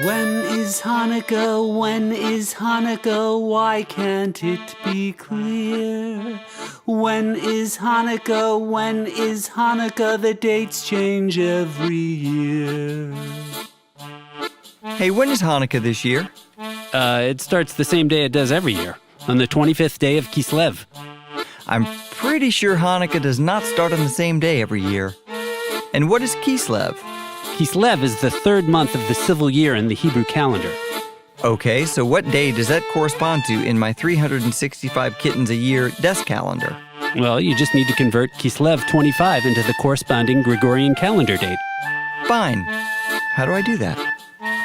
When is Hanukkah? When is Hanukkah? Why can't it be clear? When is Hanukkah? When is Hanukkah? The dates change every year. Hey, when is Hanukkah this year? It starts the same day it does every year, on the 25th day of Kislev. I'm pretty sure Hanukkah does not start on the same day every year. And what is Kislev? Kislev is the third month of the civil year in the Hebrew calendar. Okay, so what day does that correspond to in my 365 kittens a year desk calendar? Well, you just need to convert Kislev 25 into the corresponding Gregorian calendar date. Fine. How do I do that?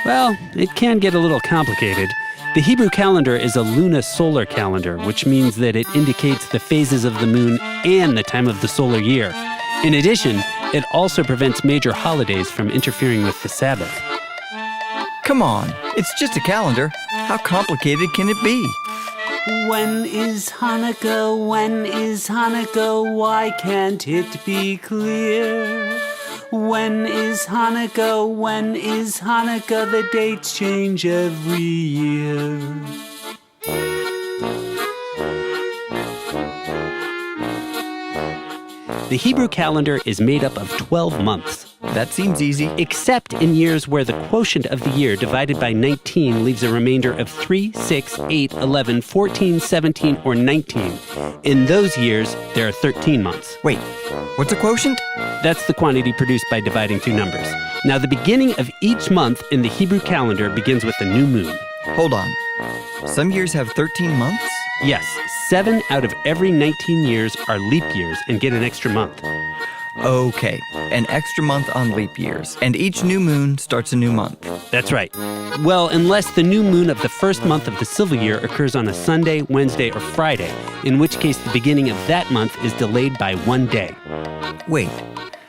Well, it can get a little complicated. The Hebrew calendar is a luna-solar calendar, which means that it indicates the phases of the moon and the time of the solar year. In addition, it also prevents major holidays from interfering with the Sabbath. Come on, it's just a calendar. How complicated can it be? When is Hanukkah? When is Hanukkah? Why can't it be clear? When is Hanukkah? When is Hanukkah? The dates change every year. The Hebrew calendar is made up of 12 months. That seems easy. Except in years where the quotient of the year divided by 19 leaves a remainder of 3, 6, 8, 11, 14, 17, or 19. In those years, there are 13 months. Wait, what's a quotient? That's the quantity produced by dividing two numbers. Now, the beginning of each month in the Hebrew calendar begins with the new moon. Hold on. Some years have 13 months? Yes, 7 out of every 19 years are leap years and get an extra month. Okay, an extra month on leap years, and each new moon starts a new month. That's right. Well, unless the new moon of the first month of the civil year occurs on a Sunday, Wednesday, or Friday, in which case the beginning of that month is delayed by 1 day. Wait,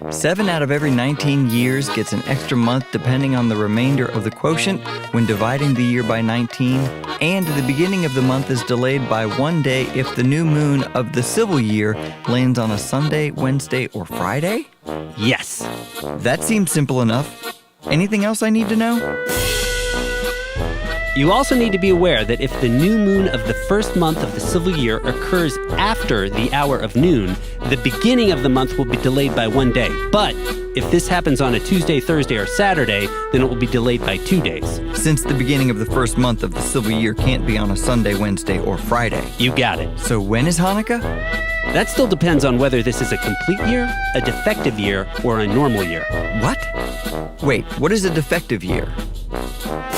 7 out of every 19 years gets an extra month depending on the remainder of the quotient when dividing the year by 19, and the beginning of the month is delayed by 1 day if the new moon of the civil year lands on a Sunday, Wednesday, or Friday? Yes. That seems simple enough. Anything else I need to know? You also need to be aware that if the new moon of the first month of the civil year occurs after the hour of noon, the beginning of the month will be delayed by 1 day. But if this happens on a Tuesday, Thursday, or Saturday, then it will be delayed by 2 days. Since the beginning of the first month of the civil year can't be on a Sunday, Wednesday, or Friday. You got it. So when is Hanukkah? That still depends on whether this is a complete year, a defective year, or a normal year. What? Wait, what is a defective year?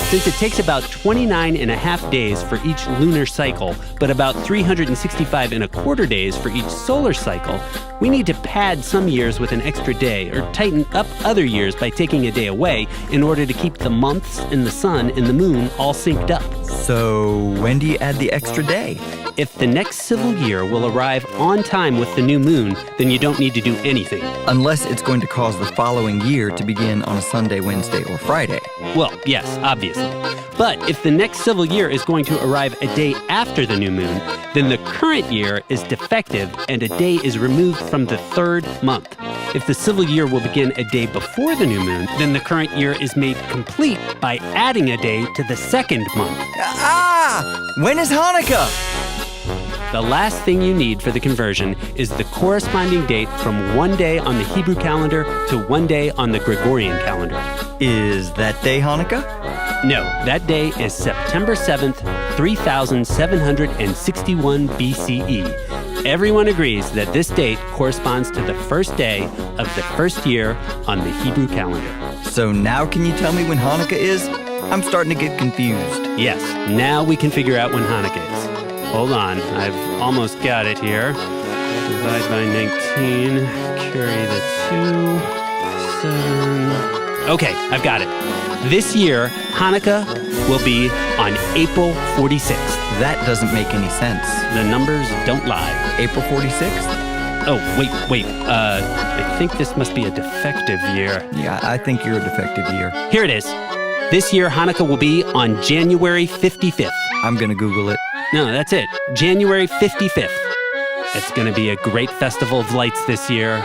Since it takes about 29 and a half days for each lunar cycle, but about 365 and a quarter days for each solar cycle, we need to pad some years with an extra day or tighten up other years by taking a day away in order to keep the months and the sun and the moon all synced up. So when do you add the extra day? If the next civil year will arrive on time with the new moon, then you don't need to do anything. Unless it's going to cause the following year to begin on a Sunday, Wednesday, or Friday. Well, yes, obviously. But if the next civil year is going to arrive a day after the new moon, then the current year is defective and a day is removed from the third month. If the civil year will begin a day before the new moon, then the current year is made complete by adding a day to the second month. When is Hanukkah? The last thing you need for the conversion is the corresponding date from 1 day on the Hebrew calendar to 1 day on the Gregorian calendar. Is that day Hanukkah? No, that day is September 7th, 3761 BCE. Everyone agrees that this date corresponds to the first day of the first year on the Hebrew calendar. So now can you tell me when Hanukkah is? I'm starting to get confused. Yes, now we can figure out when Hanukkah is. Hold on, I've almost got it here. Divide by 19, carry the 2, 7... Okay, I've got it. This year, Hanukkah will be on April 46th. That doesn't make any sense. The numbers don't lie. April 46th? Oh, wait. I think this must be a defective year. Yeah, I think you're a defective year. Here it is. This year, Hanukkah will be on January 55th. I'm gonna Google it. No, that's it. January 55th. It's gonna be a great festival of lights this year.